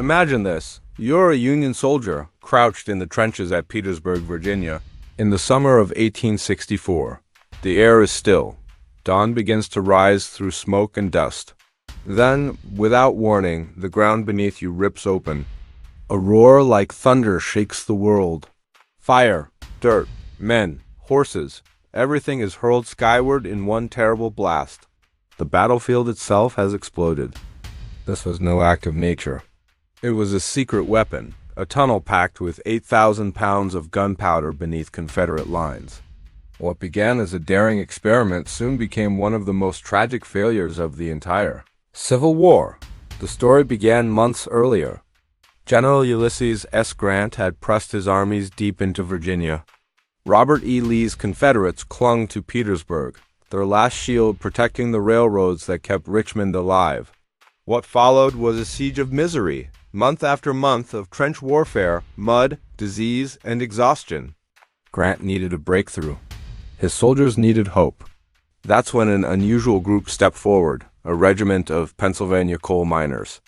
Imagine this. You're a Union soldier, crouched in the trenches at Petersburg, Virginia, in the summer of 1864. The air is still. Dawn begins to rise through smoke and dust. Then, without warning, the ground beneath you rips open. A roar like thunder shakes the world. Fire, dirt, men, horses, everything is hurled skyward in one terrible blast. The battlefield itself has exploded. This was no act of nature. It was a secret weapon, a tunnel packed with 8,000 pounds of gunpowder beneath Confederate lines. What began as a daring experiment soon became one of the most tragic failures of the entire Civil War. The story began months earlier. General Ulysses S. Grant had pressed his armies deep into Virginia. Robert E. Lee's Confederates clung to Petersburg, their last shield protecting the railroads that kept Richmond alive. What followed was a siege of misery, month after month of trench warfare, mud, disease, and exhaustion. Grant needed a breakthrough. His soldiers needed hope. That's when an unusual group stepped forward, a regiment of Pennsylvania coal miners.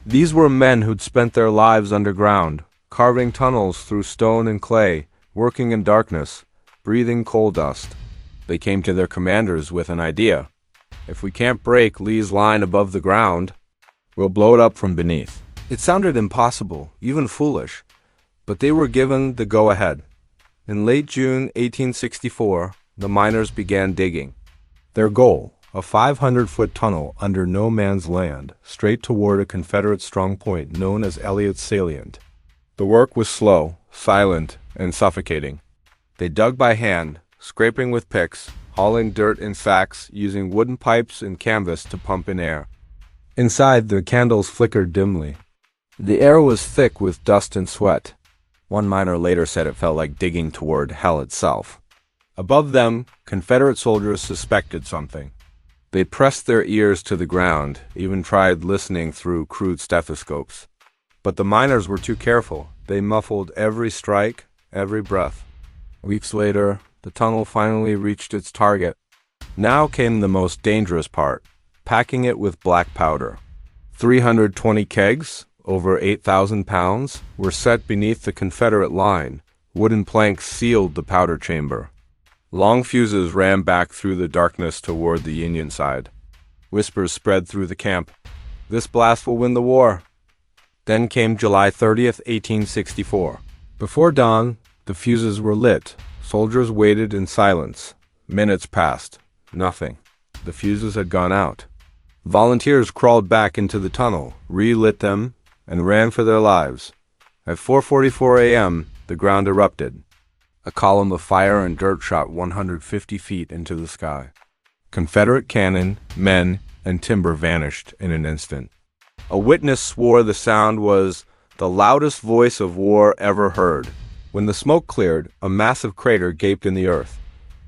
These were men who'd spent their lives underground, carving tunnels through stone and clay, working in darkness, breathing coal dust. They came to their commanders with an idea. If we can't break Lee's line above the ground, we'll blow it up from beneath. It sounded impossible, even foolish, but they were given the go-ahead. In late June 1864, the miners began digging. Their goal, a 500-foot tunnel under no man's land, straight toward a Confederate strongpoint known as Elliott's Salient. The work was slow, silent, and suffocating. They dug by hand, scraping with picks, hauling dirt in sacks, using wooden pipes and canvas to pump in air. Inside, the candles flickered dimly. The air was thick with dust and sweat. One miner later said it felt like digging toward hell itself. Above them, Confederate soldiers suspected something. They pressed their ears to the ground, even tried listening through crude stethoscopes. But the miners were too careful. They muffled every strike, every breath. Weeks later, the tunnel finally reached its target. Now came the most dangerous part, packing it with black powder. 320 kegs, over 8,000 pounds, were set beneath the Confederate line. Wooden planks sealed the powder chamber. Long fuses ran back through the darkness toward the Union side. Whispers spread through the camp. This blast will win the war. Then came July 30th, 1864. Before dawn, the fuses were lit. Soldiers waited in silence. Minutes passed. Nothing. The fuses had gone out. Volunteers crawled back into the tunnel, relit them, and ran for their lives. At 4:44 a.m., the ground erupted. A column of fire and dirt shot 150 feet into the sky. Confederate cannon, men, and timber vanished in an instant. A witness swore the sound was the loudest voice of war ever heard. When the smoke cleared, a massive crater gaped in the earth,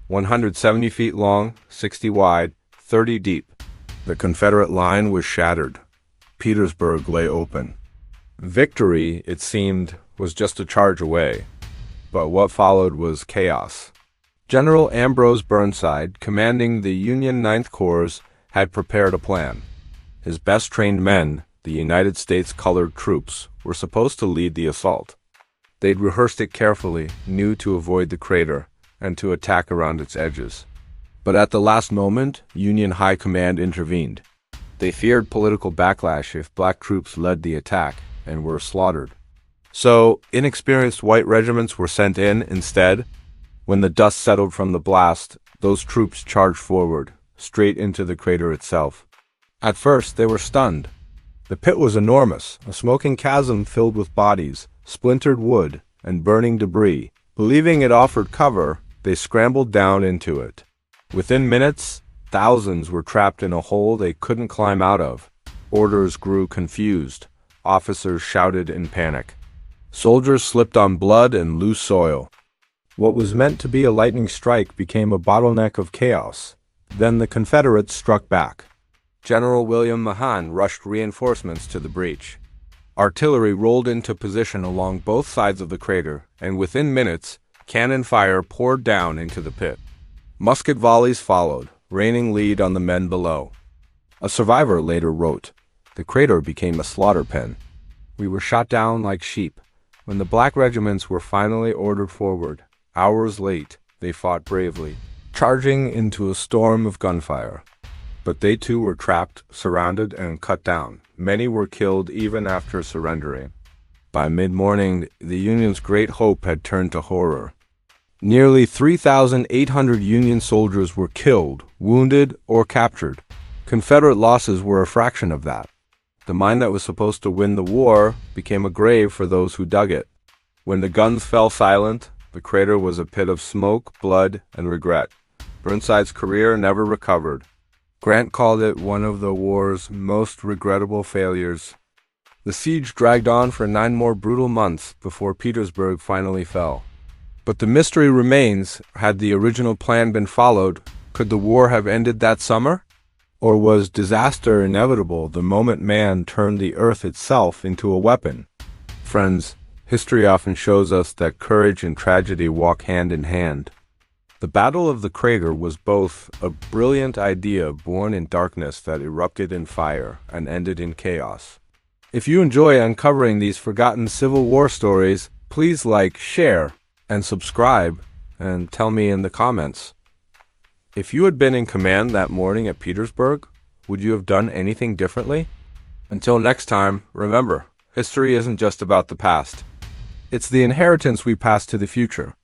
170 feet long, 60 wide, 30 deep. The Confederate line was shattered. Petersburg lay open. Victory, it seemed, was just a charge away. But what followed was chaos. General Ambrose Burnside, commanding the Union Ninth Corps, had prepared a plan. His best-trained men, the United States colored troops, were supposed to lead the assault. They'd rehearsed it carefully, knew to avoid the crater, and to attack around its edges. But at the last moment, Union High Command intervened. They feared political backlash if black troops led the attack and were slaughtered. So, inexperienced white regiments were sent in instead. When the dust settled from the blast, those troops charged forward, straight into the crater itself. At first, they were stunned. The pit was enormous, a smoking chasm filled with bodies, splintered wood, and burning debris. Believing it offered cover, they scrambled down into it. Within minutes, thousands were trapped in a hole they couldn't climb out of. Orders grew confused. Officers shouted in panic. Soldiers slipped on blood and loose soil. What was meant to be a lightning strike became a bottleneck of chaos. Then the Confederates struck back. General William Mahan rushed reinforcements to the breach. Artillery rolled into position along both sides of the crater, and within minutes, cannon fire poured down into the pit. Musket volleys followed, raining lead on the men below. A survivor later wrote, "The crater became a slaughter pen. We were shot down like sheep. When the black regiments were finally ordered forward, hours late, they fought bravely, charging into a storm of gunfire. But they too were trapped, surrounded, and cut down. Many were killed even after surrendering. By mid-morning, the Union's great hope had turned to horror. Nearly 3,800 Union soldiers were killed, wounded, or captured. Confederate losses were a fraction of that. The mine that was supposed to win the war became a grave for those who dug it. When the guns fell silent, the crater was a pit of smoke, blood, and regret. Burnside's career never recovered. Grant called it one of the war's most regrettable failures. The siege dragged on for 9 more brutal months before Petersburg finally fell. But the mystery remains. Had the original plan been followed, could the war have ended that summer? Or was disaster inevitable the moment man turned the earth itself into a weapon? Friends, history often shows us that courage and tragedy walk hand in hand. The Battle of the Crater was both a brilliant idea born in darkness that erupted in fire and ended in chaos. If you enjoy uncovering these forgotten Civil War stories, please like, share, and subscribe, and tell me in the comments. If you had been in command that morning at Petersburg, would you have done anything differently? Until next time, remember, history isn't just about the past. It's the inheritance we pass to the future.